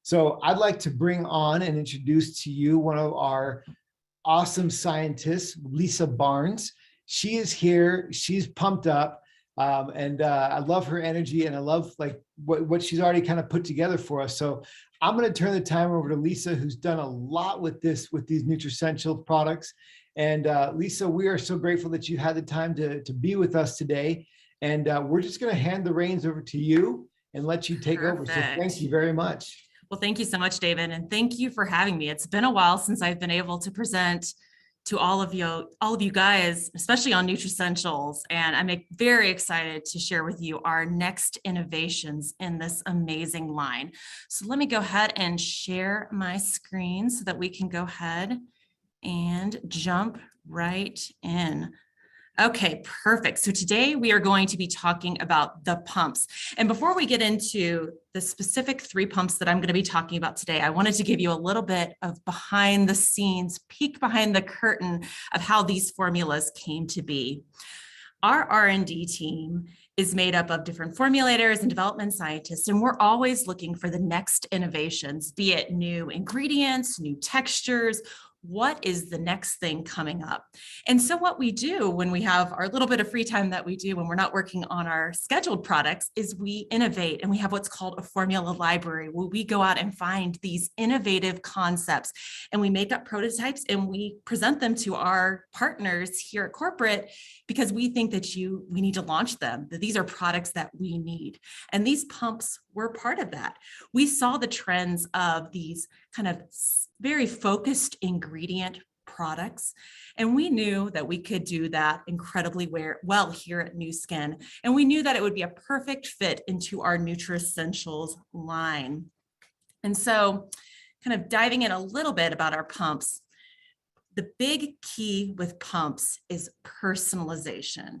So I'd like to bring on and introduce to you one of our awesome scientists, Lisa Barnes. She is here. She's pumped up. I love her energy, and I love like what she's already kind of put together for us. So I'm going to turn the time over to Lisa, who's done a lot with these Nutricentials products. And Lisa, we are so grateful that you had the time to be with us today. And we're just going to hand the reins over to you and let you take over. So thank you very much. Well, thank you so much, David. And thank you for having me. It's been a while since I've been able to present to all of you guys, especially on Nutricentials. And I'm very excited to share with you our next innovations in this amazing line. So let me go ahead and share my screen so that we can go ahead and jump right in. Okay, perfect. So today we are going to be talking about the pumps. And before we get into the specific 3 pumps that I'm going to be talking about today, I wanted to give you a little bit of behind the scenes, peek behind the curtain of how these formulas came to be. Our R&D team is made up of different formulators and development scientists, and we're always looking for the next innovations, be it new ingredients, new textures. What is the next thing coming up? And so what we do when we have our little bit of free time that we do when we're not working on our scheduled products is we innovate, and we have what's called a formula library, where we go out and find these innovative concepts, and we make up prototypes and we present them to our partners here at corporate, because we think that we need to launch them, that these are products that we need. And these pumps were part of that. We saw the trends of these kind of very focused ingredient products, and we knew that we could do that incredibly well here at Nu Skin, and we knew that it would be a perfect fit into our Nutricentials line. And so kind of diving in a little bit about our pumps, the big key with pumps is personalization.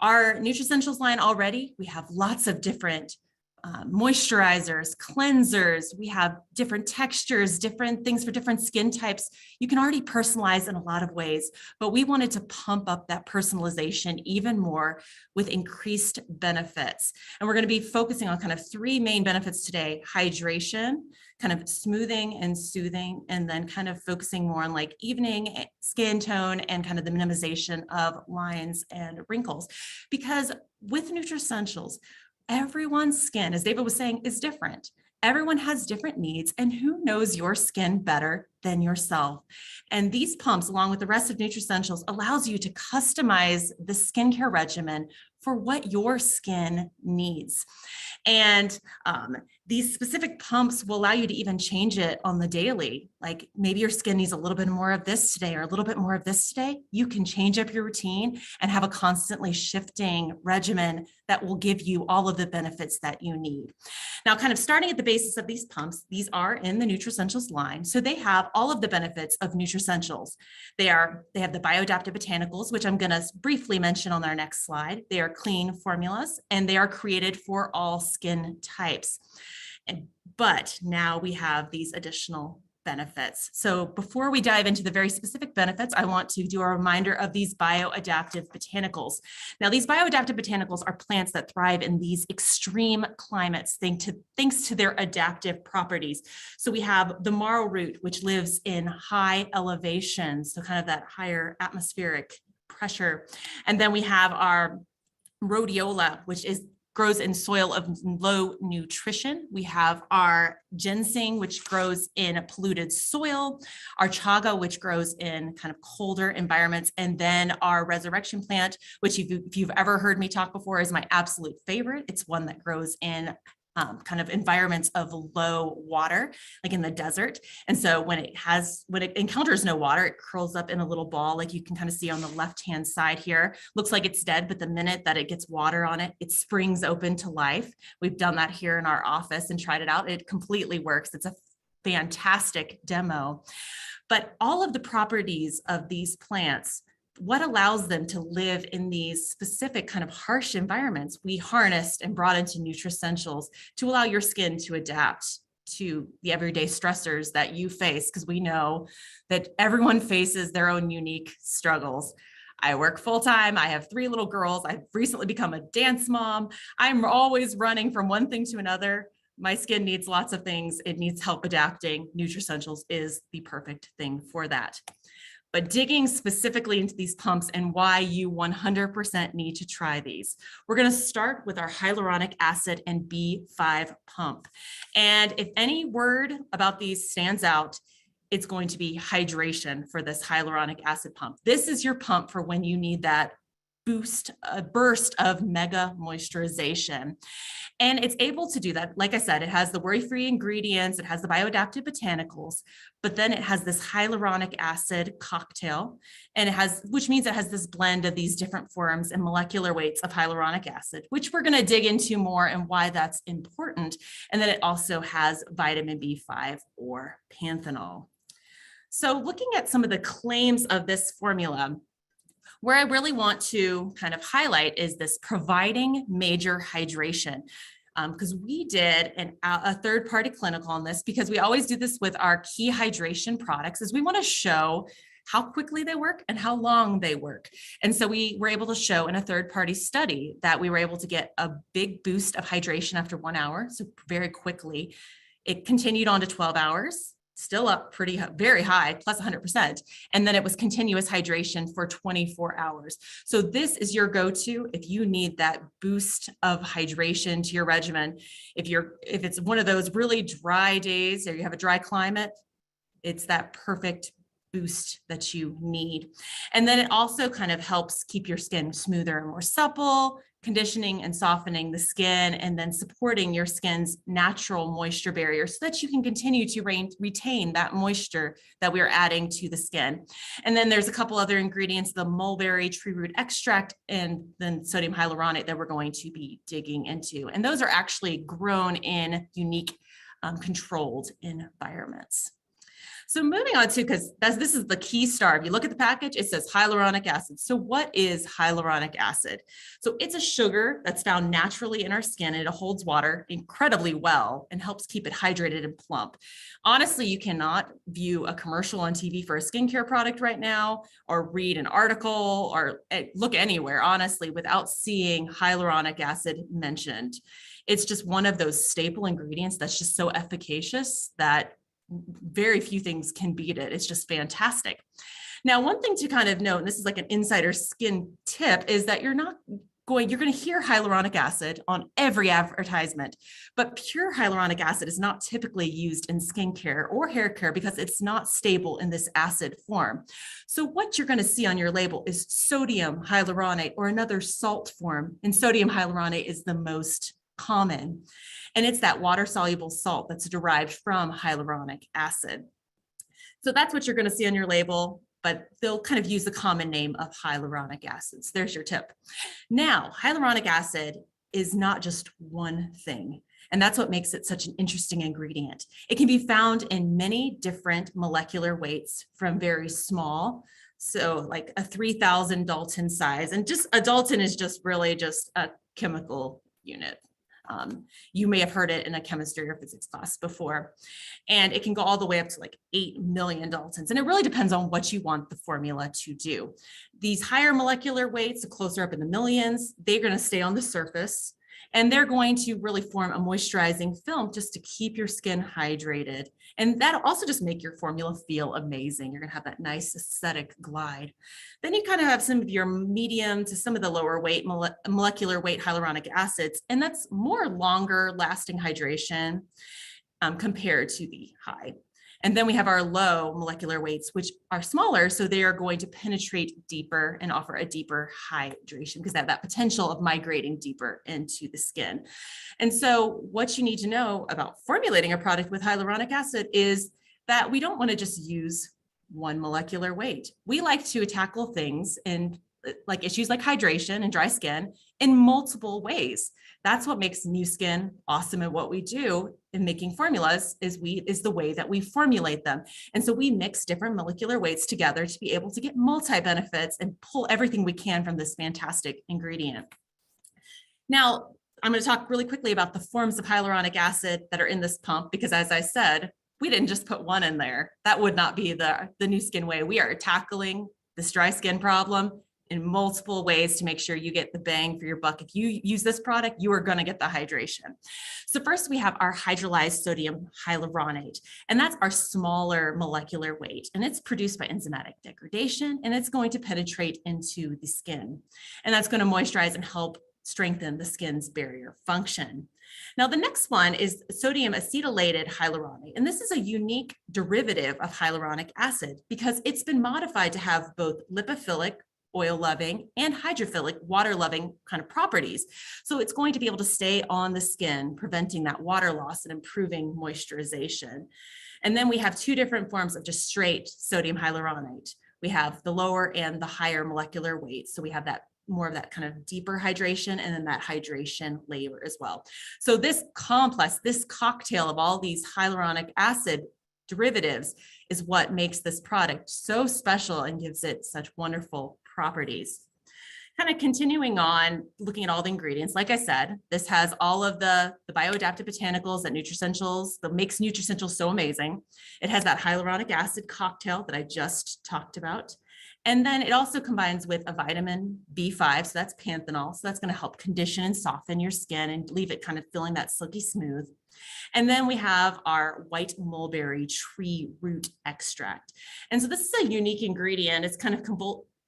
Our Nutricentials line already, we have lots of different moisturizers, cleansers, we have different textures, different things for different skin types. You can already personalize in a lot of ways, but we wanted to pump up that personalization even more with increased benefits. And we're going to be focusing on kind of 3 main benefits today: hydration, kind of smoothing and soothing, and then kind of focusing more on like evening skin tone and kind of the minimization of lines and wrinkles. Because with Nutricentials, everyone's skin, as David was saying, is different. Everyone has different needs, and who knows your skin better than yourself? And these pumps, along with the rest of Nutricentials, allows you to customize the skincare regimen for what your skin needs. And these specific pumps will allow you to even change it on the daily. Like maybe your skin needs a little bit more of this today or a little bit more of this today. You can change up your routine and have a constantly shifting regimen that will give you all of the benefits that you need. Now, kind of starting at the basis of these pumps, these are in the Nutricentials line. So they have all of the benefits of Nutricentials. They have the bioadaptive botanicals, which I'm going to briefly mention on our next slide. They are clean formulas, and they are created for all skin types. But now we have these additional benefits. So before we dive into the very specific benefits, I want to do a reminder of these bioadaptive botanicals. Now, these bioadaptive botanicals are plants that thrive in these extreme climates thanks to their adaptive properties. So we have the marrow root, which lives in high elevation, so kind of that higher atmospheric pressure. And then we have our rhodiola, which grows in soil of low nutrition. We have our ginseng, which grows in polluted soil, our chaga, which grows in kind of colder environments, and then our resurrection plant, which if you've ever heard me talk before, is my absolute favorite. It's one that grows in kind of environments of low water, like in the desert. And so when it encounters no water, it curls up in a little ball, like you can kind of see on the left-hand side here. Looks like it's dead, but the minute that it gets water on it, it springs open to life. We've done that here in our office and tried it out. It completely works. It's a fantastic demo. But all of the properties of these plants, what allows them to live in these specific kind of harsh environments, we harnessed and brought into Nutricentials to allow your skin to adapt to the everyday stressors that you face, because we know that everyone faces their own unique struggles. I work full-time. I have 3 little girls. I've recently become a dance mom. I'm always running from one thing to another. My skin needs lots of things. It needs help adapting. Nutricentials is the perfect thing for that. But digging specifically into these pumps and why you 100% need to try these. We're going to start with our hyaluronic acid and B5 pump. And if any word about these stands out, it's going to be hydration for this hyaluronic acid pump. This is your pump for when you need that burst of mega moisturization. And it's able to do that. Like I said, it has the worry-free ingredients, it has the bioadaptive botanicals, but then it has this hyaluronic acid cocktail, and which means it has this blend of these different forms and molecular weights of hyaluronic acid, which we're going to dig into more and why that's important. And then it also has vitamin B5 or panthenol. So looking at some of the claims of this formula, where I really want to kind of highlight is this providing major hydration. Because we did a third-party clinical on this, because we always do this with our key hydration products, is we want to show how quickly they work and how long they work. And so we were able to show in a third-party study that we were able to get a big boost of hydration after 1 hour, so very quickly. It continued on to 12 hours. Still up very high, plus 100%. And then it was continuous hydration for 24 hours. So this is your go-to if you need that boost of hydration to your regimen. If it's one of those really dry days or you have a dry climate, it's that perfect boost that you need. And then it also kind of helps keep your skin smoother and more supple, conditioning and softening the skin, and then supporting your skin's natural moisture barrier so that you can continue to retain that moisture that we're adding to the skin. And then there's a couple other ingredients, the mulberry tree root extract and then sodium hyaluronate that we're going to be digging into. And those are actually grown in unique controlled environments. So moving on to, because this is the key star. If you look at the package, it says hyaluronic acid. So what is hyaluronic acid? So it's a sugar that's found naturally in our skin, and it holds water incredibly well and helps keep it hydrated and plump. Honestly, you cannot view a commercial on TV for a skincare product right now, or read an article, or look anywhere, honestly, without seeing hyaluronic acid mentioned. It's just one of those staple ingredients that's just so efficacious that very few things can beat it. It's just fantastic. Now, one thing to kind of note, and this is like an insider skin tip, is that you're going to hear hyaluronic acid on every advertisement, but pure hyaluronic acid is not typically used in skincare or hair care because it's not stable in this acid form. So what you're going to see on your label is sodium hyaluronate or another salt form, and sodium hyaluronate is the most common. And it's that water-soluble salt that's derived from hyaluronic acid. So that's what you're going to see on your label, but they'll kind of use the common name of hyaluronic acids. There's your tip. Now, hyaluronic acid is not just one thing, and that's what makes it such an interesting ingredient. It can be found in many different molecular weights, from very small, so like a 3,000 Dalton size, and just a Dalton is just really just a chemical unit. You may have heard it in a chemistry or physics class before, and it can go all the way up to like 8 million Daltons. And it really depends on what you want the formula to do. These higher molecular weights, the closer up in the millions, they're going to stay on the surface, and they're going to really form a moisturizing film just to keep your skin hydrated. And that'll also just make your formula feel amazing. You're going to have that nice aesthetic glide. Then you kind of have some of your medium to some of the lower weight molecular weight hyaluronic acids, and that's more longer lasting hydration compared to the high. And then we have our low molecular weights, which are smaller, so they are going to penetrate deeper and offer a deeper hydration because they have that potential of migrating deeper into the skin. And so what you need to know about formulating a product with hyaluronic acid is that we don't want to just use one molecular weight. We like to tackle things in like issues like hydration and dry skin in multiple ways. That's what makes Nu Skin awesome at what we do in making formulas is the way that we formulate them. And so we mix different molecular weights together to be able to get multi-benefits and pull everything we can from this fantastic ingredient. Now, I'm going to talk really quickly about the forms of hyaluronic acid that are in this pump, because as I said, we didn't just put one in there. That would not be the Nu Skin way. We are tackling this dry skin problem in multiple ways to make sure you get the bang for your buck. If you use this product, you are going to get the hydration. So first we have our hydrolyzed sodium hyaluronate, and that's our smaller molecular weight, and it's produced by enzymatic degradation, and it's going to penetrate into the skin, and that's going to moisturize and help strengthen the skin's barrier function. Now, the next one is sodium acetylated hyaluronate, and this is a unique derivative of hyaluronic acid because it's been modified to have both lipophilic, oil-loving, and hydrophilic, water-loving kind of properties. So it's going to be able to stay on the skin, preventing that water loss and improving moisturization. And then we have two different forms of just straight sodium hyaluronate. We have the lower and the higher molecular weight. So we have that more of that kind of deeper hydration and then that hydration layer as well. So this complex, this cocktail of all these hyaluronic acid derivatives is what makes this product so special and gives it such wonderful properties. Kind of continuing on, looking at all the ingredients, like I said, this has all of the bioadaptive botanicals that that makes Nutricentials so amazing. It has that hyaluronic acid cocktail that I just talked about. And then it also combines with a vitamin B5, so that's panthenol. So that's going to help condition and soften your skin and leave it kind of feeling that silky smooth. And then we have our white mulberry tree root extract. And so this is a unique ingredient. It's kind of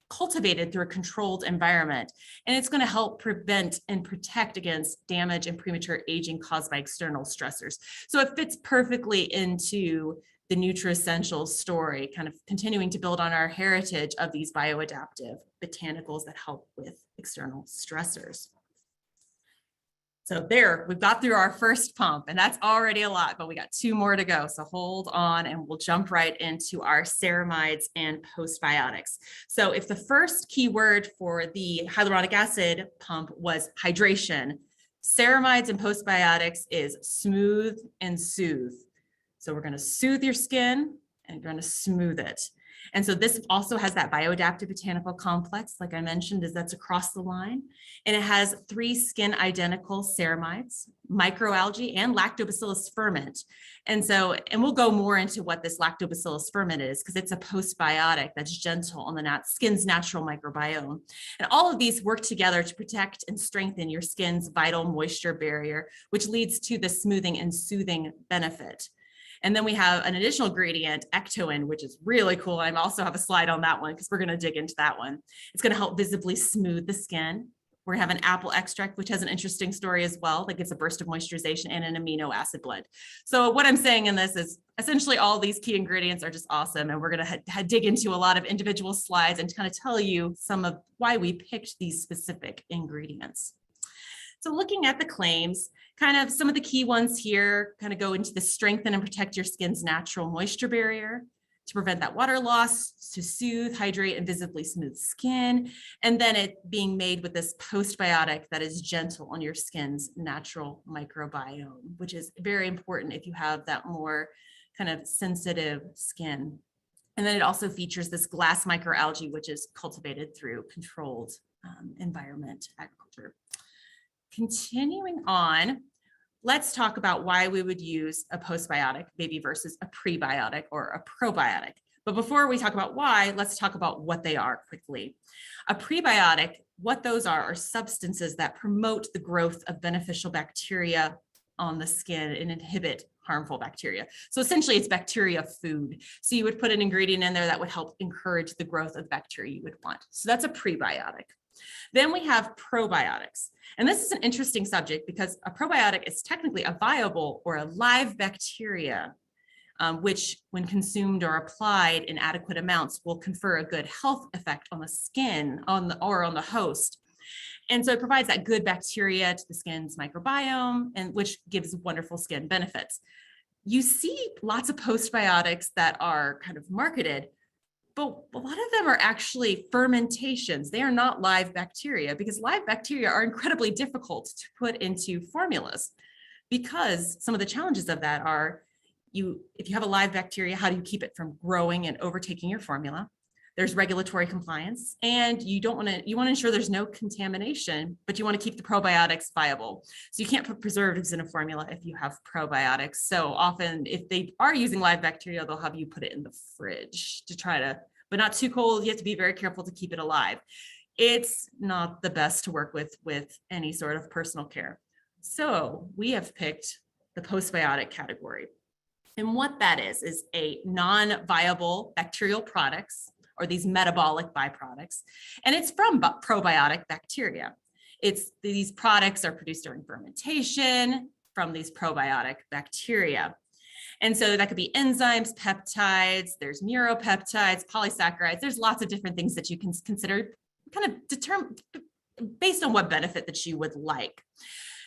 cultivated through a controlled environment, and it's going to help prevent and protect against damage and premature aging caused by external stressors. So it fits perfectly into the Nutricentials story, kind of continuing to build on our heritage of these bioadaptive botanicals that help with external stressors. So there, we've got through our first pump, and that's already a lot, but we got two more to go. So hold on, and we'll jump right into our ceramides and postbiotics. So if the first keyword for the hyaluronic acid pump was hydration, ceramides and postbiotics is smooth and soothe. So we're going to soothe your skin and you're going to smooth it. And so this also has that bioadaptive botanical complex, like I mentioned, that's across the line. And it has 3 skin identical ceramides, microalgae, and lactobacillus ferment. And we'll go more into what this lactobacillus ferment is because it's a postbiotic that's gentle on the skin's natural microbiome. And all of these work together to protect and strengthen your skin's vital moisture barrier, which leads to the smoothing and soothing benefit. And then we have an additional ingredient, ectoin, which is really cool. I also have a slide on that one because we're going to dig into that one. It's going to help visibly smooth the skin. We're going to have an apple extract, which has an interesting story as well, that gives a burst of moisturization and an amino acid blend. So what I'm saying in this is essentially all these key ingredients are just awesome. And we're going to dig into a lot of individual slides and kind of tell you some of why we picked these specific ingredients. So looking at the claims, kind of some of the key ones here kind of go into the strengthen and protect your skin's natural moisture barrier, to prevent that water loss, to soothe, hydrate, and visibly smooth skin. And then it being made with this postbiotic that is gentle on your skin's natural microbiome, which is very important if you have that more kind of sensitive skin. And then it also features this glass microalgae, which is cultivated through controlled environment agriculture. Continuing on, let's talk about why we would use a postbiotic maybe versus a prebiotic or a probiotic. But before we talk about why, let's talk about what they are quickly. A prebiotic, what those are substances that promote the growth of beneficial bacteria on the skin and inhibit harmful bacteria. So essentially it's bacteria food. So you would put an ingredient in there that would help encourage the growth of bacteria you would want. So that's a prebiotic. Then we have probiotics. And this is an interesting subject because a probiotic is technically a viable or a live bacteria, which when consumed or applied in adequate amounts will confer a good health effect on the skin or on the host. And so it provides that good bacteria to the skin's microbiome, and which gives wonderful skin benefits. You see lots of postbiotics that are kind of marketed, but a lot of them are actually fermentations. They are not live bacteria because live bacteria are incredibly difficult to put into formulas because some of the challenges of that are if you have a live bacteria, how do you keep it from growing and overtaking your formula? There's regulatory compliance, and you want to ensure there's no contamination, but you want to keep the probiotics viable. So you can't put preservatives in a formula if you have probiotics. So often if they are using live bacteria, they'll have you put it in the fridge to but not too cold. You have to be very careful to keep it alive. it's not the best to work with any sort of personal care. So we have picked the postbiotic category. And what that is a non-viable bacterial products or these metabolic byproducts. And it's from probiotic bacteria. These products are produced during fermentation from these probiotic bacteria. And so that could be enzymes, peptides, there's neuropeptides, polysaccharides, there's lots of different things that you can consider kind of determine based on what benefit that you would like.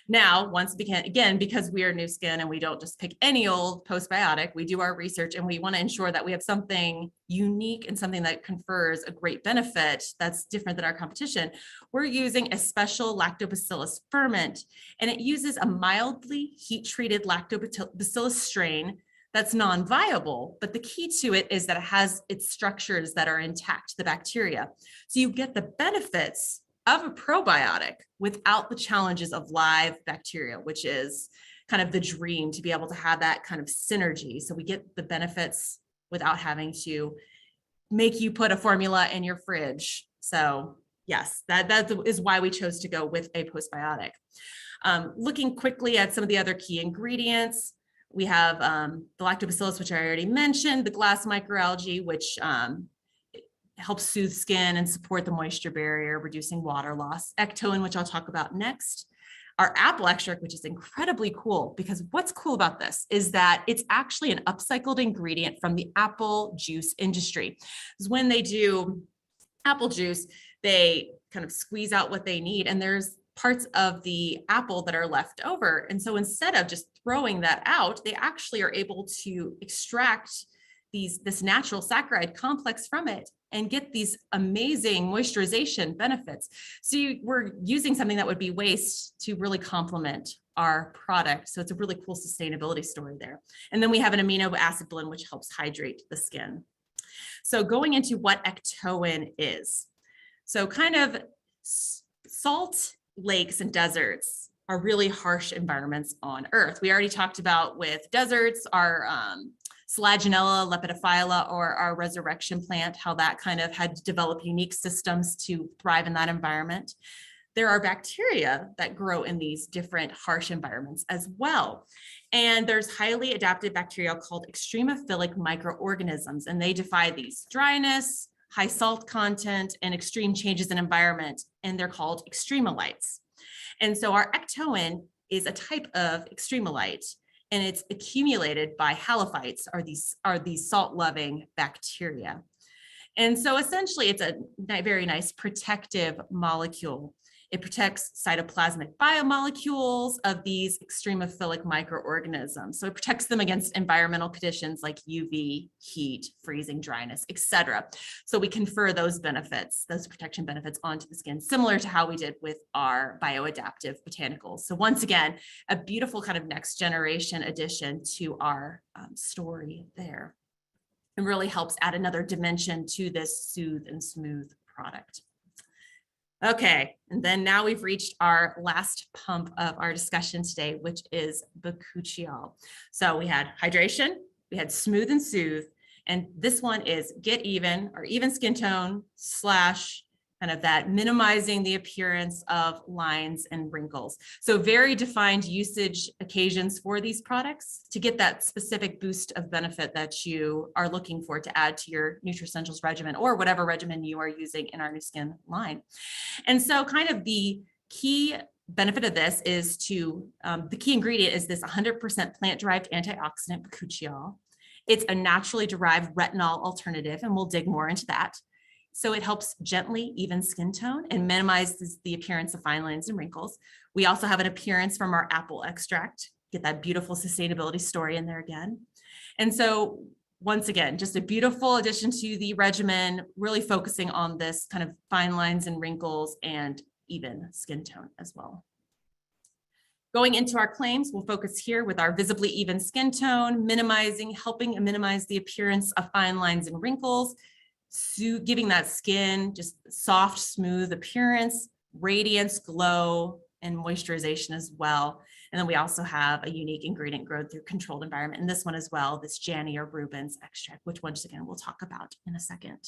Now, once again, because we are Nu Skin and we don't just pick any old postbiotic, we do our research and we want to ensure that we have something unique and something that confers a great benefit that's different than our competition. We're using a special lactobacillus ferment, and it uses a mildly heat-treated lactobacillus strain that's non-viable, but the key to it is that it has its structures that are intact, the bacteria. So you get the benefits of a probiotic without the challenges of live bacteria, which is kind of the dream, to be able to have that kind of synergy. So we get the benefits without having to make you put a formula in your fridge. So yes, that is why we chose to go with a postbiotic. Looking quickly at some of the other key ingredients, we have the lactobacillus, which I already mentioned, the glass microalgae, which helps soothe skin and support the moisture barrier, reducing water loss. Ectoin, which I'll talk about next. Our apple extract, which is incredibly cool, because what's cool about this is that it's actually an upcycled ingredient from the apple juice industry. Because when they do apple juice, they kind of squeeze out what they need, and there's parts of the apple that are left over. And so instead of just throwing that out, they actually are able to extract this natural saccharide complex from it and get these amazing moisturization benefits. So we're using something that would be waste to really complement our product. So it's a really cool sustainability story there. And then we have an amino acid blend, which helps hydrate the skin. So going into what ectoin is. So kind of salt lakes and deserts are really harsh environments on Earth. We already talked about with deserts, our Selaginella, lepidophylla, or our resurrection plant, how that kind of had to develop unique systems to thrive in that environment. There are bacteria that grow in these different harsh environments as well. And there's highly adapted bacteria called extremophilic microorganisms, and they defy these dryness, high salt content, and extreme changes in environment, and they're called extremolites. And so our ectoin is a type of extremolite, and it's accumulated by halophytes, are these salt-loving bacteria. And so essentially it's a very nice protective molecule. It protects cytoplasmic biomolecules of these extremophilic microorganisms. So it protects them against environmental conditions like UV, heat, freezing, dryness, etc. So we confer those benefits, those protection benefits onto the skin, similar to how we did with our bioadaptive botanicals. So once again, a beautiful kind of next generation addition to our story there. It really helps add another dimension to this soothe and smooth product. Okay, and then now we've reached our last pump of our discussion today, which is bakuchiol. So we had hydration, we had smooth and soothe, and this one is get even, or even skin tone / kind of that minimizing the appearance of lines and wrinkles. So very defined usage occasions for these products to get that specific boost of benefit that you are looking for to add to your Nutricentials regimen or whatever regimen you are using in our Nu Skin line. And so kind of the key benefit of this is the key ingredient is this 100% plant-derived antioxidant bakuchiol. It's a naturally derived retinol alternative, and we'll dig more into that. So it helps gently even skin tone and minimizes the appearance of fine lines and wrinkles. We also have an appearance from our apple extract, get that beautiful sustainability story in there again. And so once again, just a beautiful addition to the regimen, really focusing on this kind of fine lines and wrinkles and even skin tone as well. Going into our claims, we'll focus here with our visibly even skin tone, helping minimize the appearance of fine lines and wrinkles, giving that skin just soft, smooth appearance, radiance, glow, and moisturization as well. And then we also have a unique ingredient grown through controlled environment in this one as well, this Janny or Rubens extract, which once again, we'll talk about in a second.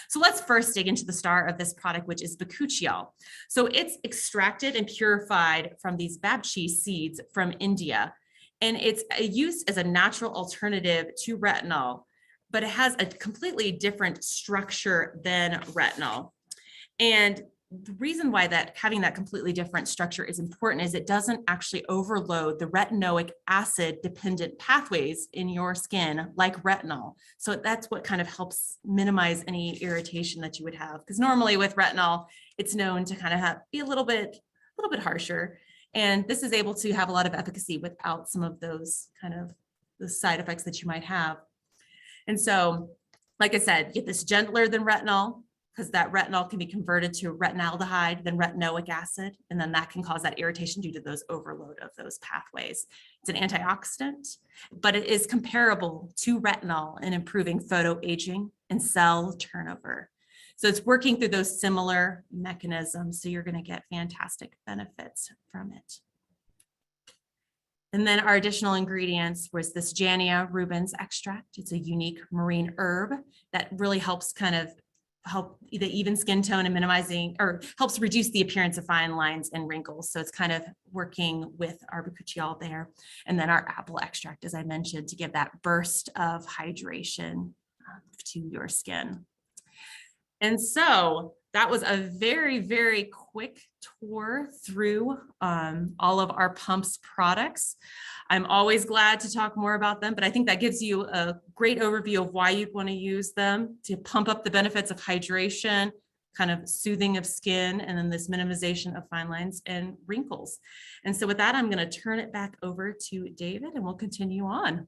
So let's first dig into the star of this product, which is bakuchiol. So it's extracted and purified from these babchi seeds from India. And it's used as a natural alternative to retinol, but it has a completely different structure than retinol. And the reason why having that completely different structure is important is it doesn't actually overload the retinoic acid dependent pathways in your skin like retinol. So that's what kind of helps minimize any irritation that you would have. Because normally with retinol, it's known to kind of be a little bit harsher. And this is able to have a lot of efficacy without some of those kind of the side effects that you might have. And so, like I said, get this gentler than retinol, because that retinol can be converted to retinaldehyde, then retinoic acid, and then that can cause that irritation due to those overload of those pathways. It's an antioxidant, but it is comparable to retinol in improving photoaging and cell turnover. So it's working through those similar mechanisms, so you're going to get fantastic benefits from it. And then our additional ingredients was this Jania rubens extract. It's a unique marine herb that really helps kind of help the even skin tone and minimizing or helps reduce the appearance of fine lines and wrinkles. So it's kind of working with our bakuchiol there. And then our apple extract, as I mentioned, to give that burst of hydration to your skin. And so that was a very, very quick tour through all of our Pumps products. I'm always glad to talk more about them, but I think that gives you a great overview of why you'd want to use them to pump up the benefits of hydration, kind of soothing of skin, and then this minimization of fine lines and wrinkles. And so with that, I'm going to turn it back over to David and we'll continue on.